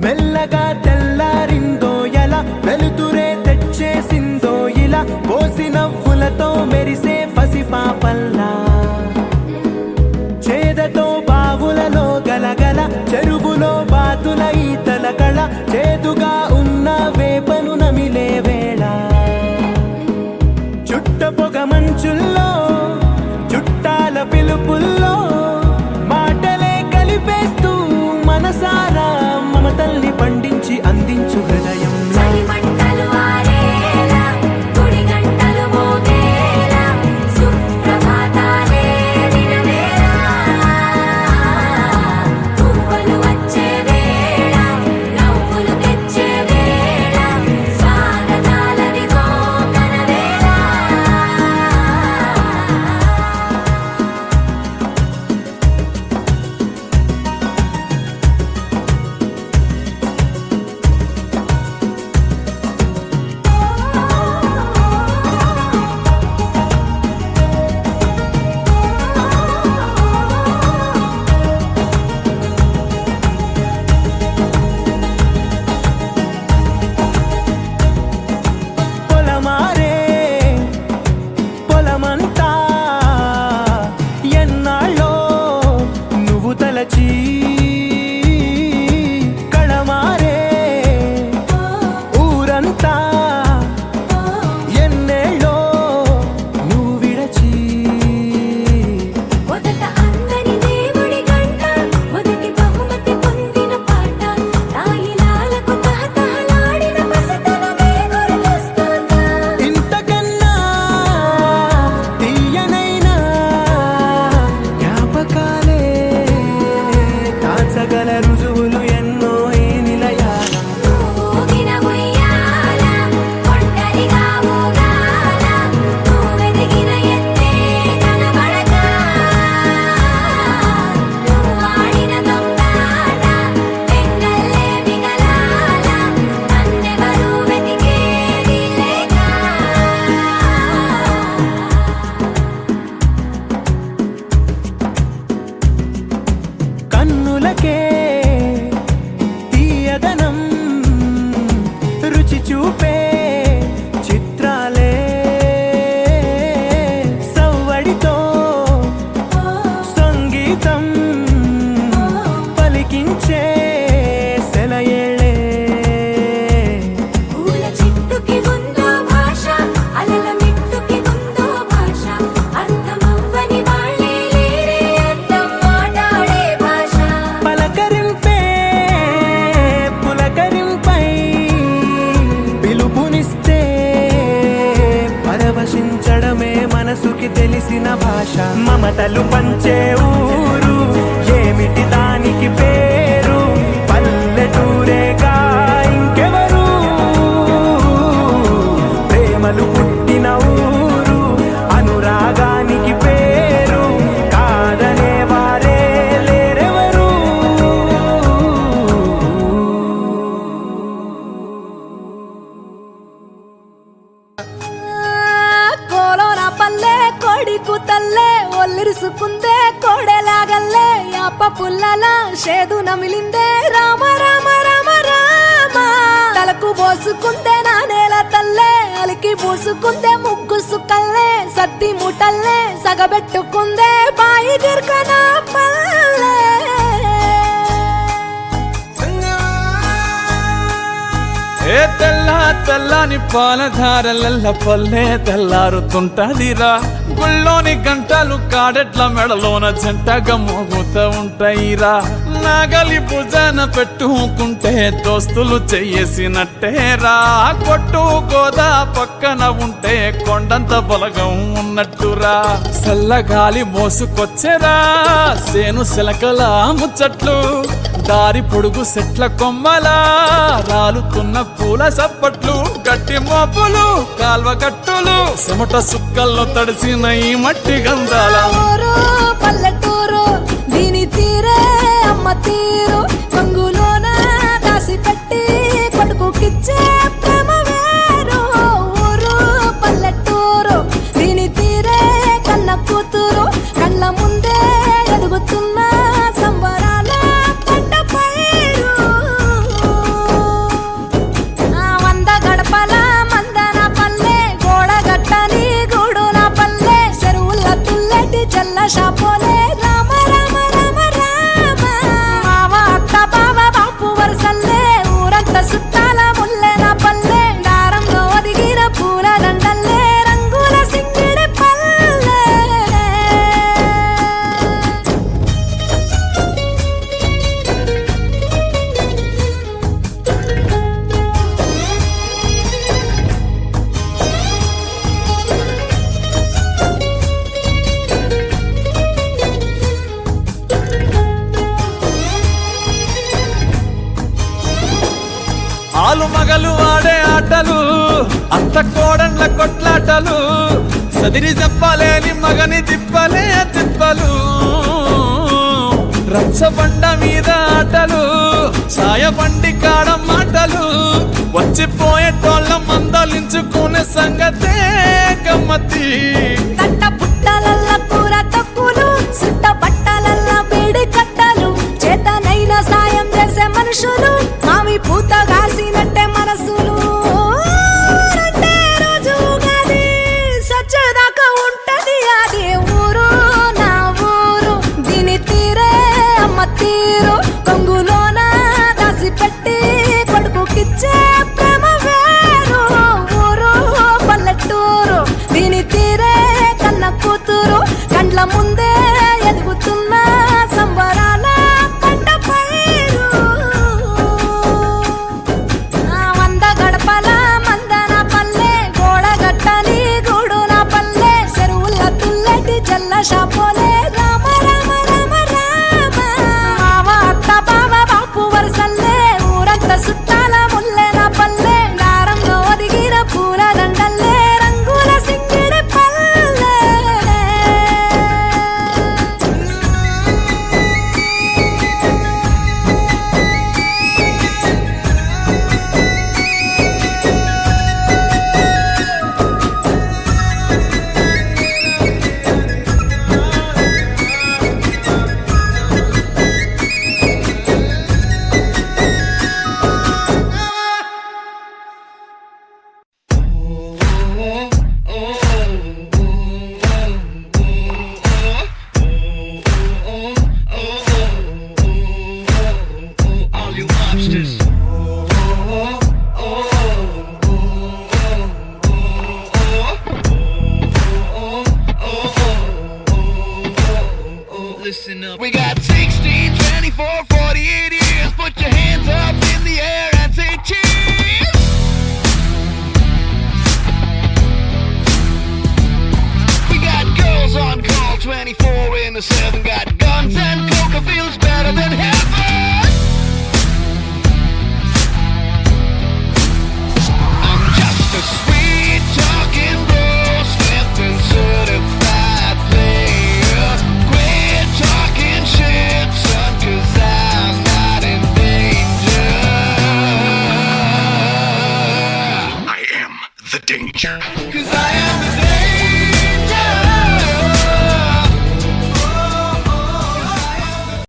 మెల్లగా తెల్లారిందో ఎలా వెలుతురే తెచ్చేసిందో ఇలా పోసి నవ్వులతో మెరిసే పసిపాపల్లా చేదతో బావులలో గలగల చెరువులో బాతుల ఈతల కళ చేదుగా ఉన్న వేపను నమిలే వేళ చుట్ట పొగ మంచుల్లో చుట్టాల పిలుపుల్లో మాటలే కలిపేస్తూ మనసారా మమతల్ని పండించి అందించు హృదయం కళమారే ఊరంతా ఎన్నేళ్ళో నువ్వు విడచి మొదట అందని దేవుడి గంట మొదటి బహుమతి పొందిన పాట తాయిలాలకు తహతహలాడిన పసితనమే గుర్తొస్తుందా ఇంతకన్నా తీయనైనా జ్ఞాపకాలే దాచగల రుజువులు ఎన్నో ఈ నిలయాల ఊగిన ఉయ్యాల ఒంటరిగా ఊగాల నువ్వెదిగిన ఎత్తే కనబడక నువ్వాడిన దొంగాట వెంగల్లే మిగలాల నన్నెవరూ వెతికేది లేక కన్నులకే తీయదనం రుచి చూపే చిత్రాలే సవ్వడితో సంగీతం పలికించే సెలయేళే పూల చెట్టుకి ఉందో భాష అలల మిట్టుకి ఉందో భాష అర్థమవ్వని వాళ్ళే లేరే అర్థం మాట్లాడే భాష పలకరింపే పులకరింపై పిలుపునిస్తే పరవశించడమే మనసుకి తెలిసిన భాష మమతలు పంచే ఊరు ఏమిటి దానికి పేరు పల్లెటూరేగా ఇంకెవరు ప్రేమలు పుట్టిన ఊరు అనురాగానికి పేరు కాదనే వారే లేరెవరు కోలోన పల్లె కొడికు తల్లే ఒల్లిరుసుకుందే కోడెలాగల్లే యాప పుల్లల షేదు నమిలిందే రామ రామ రామ రామ తలకు పోసుకుందే నా నేల తల్లే అలికి పూసుకుందే ముగ్గు సుక్కల్లే సద్ది ముటల్లే సగబెట్టుకుందే బాయి గిర్కన పల్లె ఏ తెల్ల తెల్లని పాలధారలల్ల పల్లె తెల్లారుతుంటదిరా గుళ్ళోని గంటలు కాడెట్ల మెడలోన జంటగా మోగుతూ ఉంటాయిరా నాగలి భుజాన పెట్టుకుంటే దోస్తులు చెయ్యేసినట్టేరా. కొట్టు గోదా పక్కన ఉంటే కొండంత బలగం ఉన్నట్టురా. చల్లగాలి మోసుకొచ్చెరా సేను శిలకల ముచ్చట్లు. దారి పొడుగు చెట్ల కొమ్మలా రాలుతున్న పూల సప్పట్లు. గట్టి మోపులు కాల్వ గట్టులు చెమట సుక్కల్లో తడిసిన ఈ మట్టి గంధాల ఊరు పల్లెటూరు దీని తీరే అమ్మ తీరు. కొంగులోన దాసి పెట్టి కొడుకుకిచ్చే ప్రేమ వేరు. ఊరు పల్లెటూరు దీని తీరే కన్న కూతురు. కళ్ళ ముందే ఎదుగుతున్న సంబరాల పంట పైరు. వంద గడపల మందన పల్లె గోడగట్టని గూడున పల్లె. చెరువుల తుల్లటి జల్ల షాపోలే రామ రామ రామ రామ. మావ అత్త బావ బాపు వరసల్లే ఊరంతా సుట్టాల ముల్లెన పల్లె. దారంలో ఒదిగిన పూల దండల్లే రంగుల సింగిడి పల్లె. ఆలు మగలు ఆడే ఆటలు అత్త కోడండ్ల కొట్లాటలు. సదిరి చెప్పలేని మగని తిప్పలే తిప్పలు. రచ్చబండ మీద ఆటలు ఛాయ బండి కాడ మాటలు. వచ్చిపోయేటోళ్ళ మందలించుకునే సంగతే గమ్మతి. తట్ట పుట్టలల్ల కూర తక్కువలు సుట్ట బట్టలల్ల వేడి కట్టలు. చేతనైన సాయం చేసే మనుషులు మామి పూత కాసినట్టే మనసులు. రండే రోజు ఉగాది సచ్చేదాకా ఉంటది అది ఊరు నా ఊరు. దీని తీరే అమ్మ తీరు. కొంగులోన దాసి పెట్టి కొడుకుకిచ్చే ప్రేమ వేరు. ఊరు పల్లెటూరు దీని తీరే కన్న కూతురు. కండ్ల ముందే ఎదుగుతున్న సంబరాల పంట పైరు. వంద గడపల మందన పల్లె గోడగట్టని గూడున పల్లె. చెరువుల తుల్లటి జల్ల షాపోలే రామ రామ రామ రామ. మావ అత్త బావ బాపు వరసల్లే ఊరంతా సుట్టాల ముల్లెన పల్లె. దారంలో ఒదిగిన పూల దండల్లే రంగుల సింగిడి పల్లె. All you monsters. Listen up. We got 16, 24, 48 years. Put your hands up in the air and say cheers. We got girls on call 24/7. Got guns and coca feels better than heaven. I'm just a sweet talking bro, stepped and certified player. Quit talking shit, son, 'cause I'm not in danger. I am the danger. 'Cause I am the